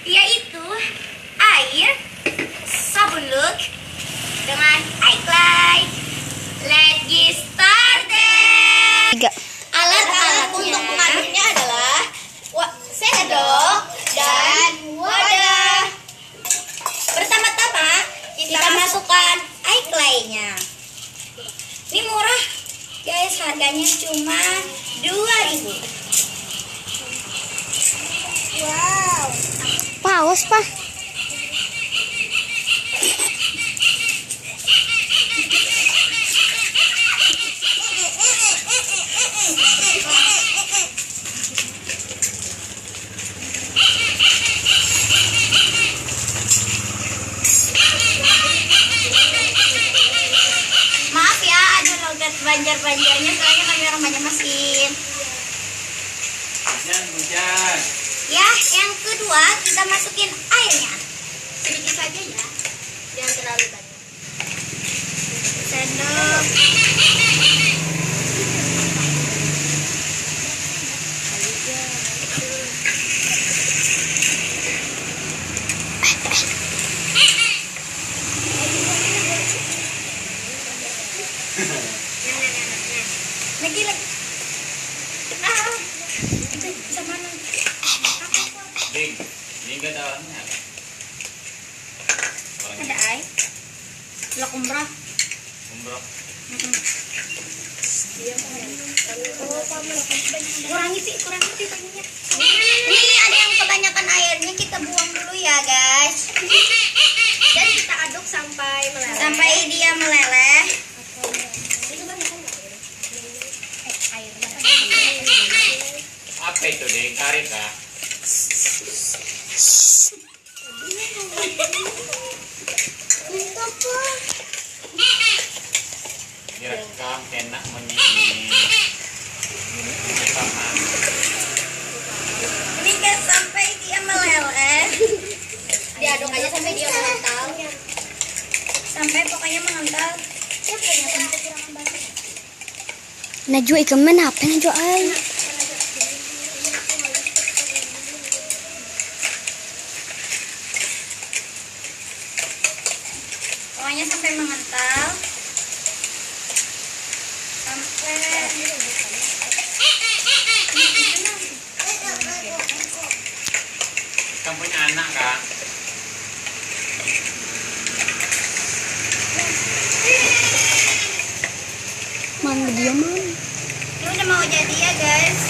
yaitu air, sabun look dengan highlight. Let's get started. Alat-alat untuk mengaduknya adalah sendok dan wadah. Pertama-tama kita masukkan highlightnya. Ini murah guys, harganya cuma 2.000. Wow. Paus, Pak. Maaf ya, ada logat banjar-banjarnya soalnya kami orang Banjarmasin. Hujan. Ya, yang kedua kita masukin airnya. Sedikit saja ya, jangan terlalu banyak. Sendok. Lagi. Bisa mana? Ding, ini enggak ada orangnya. Ada air. Blok umroh. Umroh. Kurangi sih banyaknya. Ini ada yang kebanyakan airnya, kita buang dulu ya guys. Dan kita aduk sampai meleleh. Sampai dia meleleh. Apa itu, Ding? Kari kah? Direkam enak menyanyi. Ini guys sampai dia meleleh. Diaduk aja sampai dia mengental. Sampai pokoknya mengental. Najwa ikan mana apa Najwa ay? Pokoknya sampai mengental. Kamu punya anak kah? Mana dia man? Ini udah mau jadi ya guys.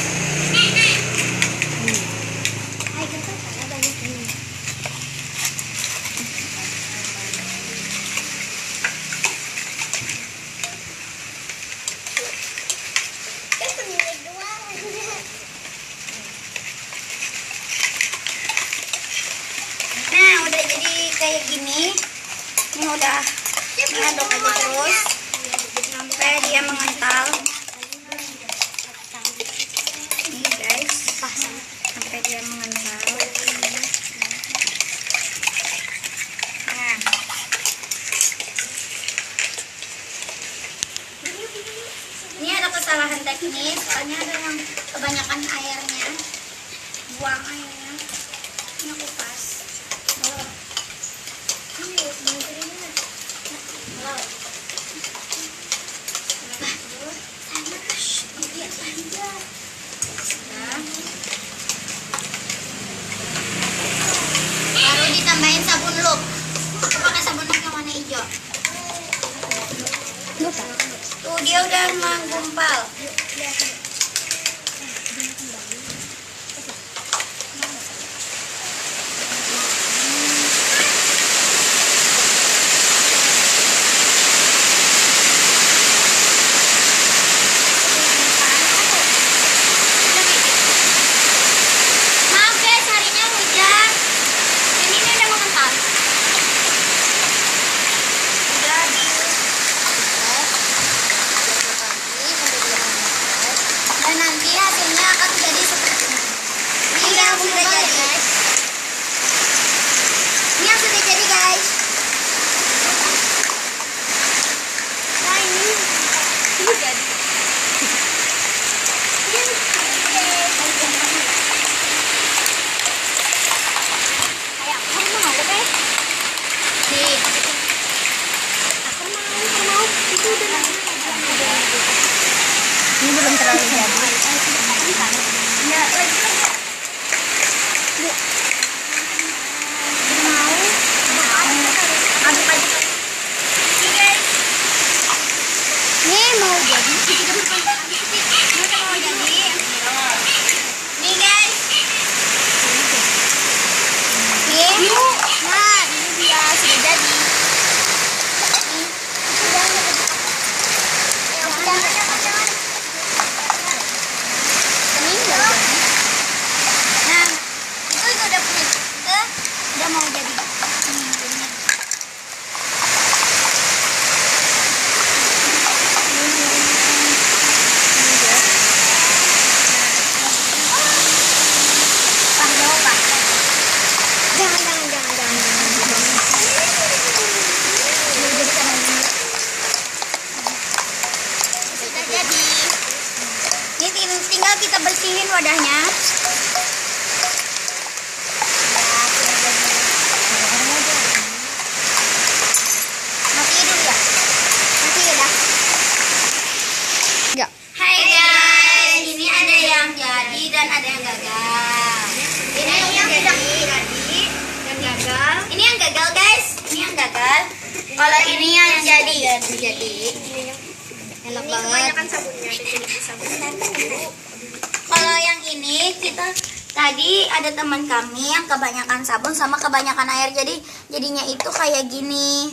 Nah, udah jadi kayak gini. Ini udah aduk aja terus sampai dia mengental. Ini guys, sampai dia mengental. Nah, ini ada kesalahan teknis, soalnya ada yang kebanyakan airnya. Buang airnya. Ini kupas. Baru ditambahin sabun look. Aku pakai sabun look yang warna hijau. Lupa. Tuh dia udah menggumpal. Maaf guys, harinya hujan. Ini udah mengental. Udah di dan nanti hasilnya akan jadi bersihin wadahnya. Mati dulu ya. Mati ya dah. Enggak. Hai guys, ini ada yang jadi dan ada yang gagal. Ini yang jadi dan gagal. Ini yang gagal guys. Ini yang gagal. Kalau ini yang jadi. Enak banget. Kebanyakan sabunnya. Sabunnya. Kalau yang ini kita tadi ada teman kami yang kebanyakan sabun sama kebanyakan air, jadi jadinya itu kayak gini.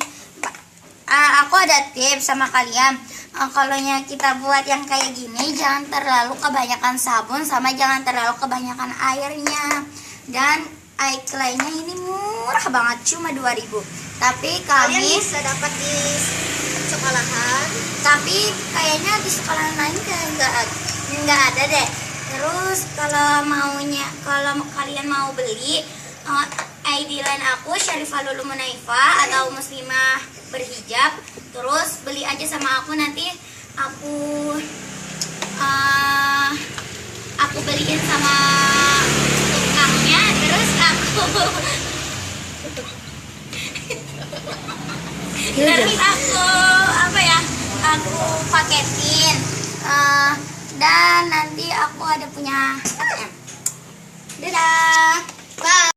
Aku ada tips sama kalian. Kalau kita buat yang kayak gini, jangan terlalu kebanyakan sabun sama jangan terlalu kebanyakan airnya. Dan eyeliner ini murah banget, cuma 2.000. Tapi Kalian kami bisa dapat di sekolahan. tapi kayaknya di sekolah lain nggak ada deh. Terus kalau kalian mau beli, ID line aku Syarifah Lulu Munaifa atau Muslimah berhijab. Terus beli aja sama aku, nanti aku beliin sama tukangnya. Terus aku paketin, dan nanti aku ada punya. Dadah. Bye.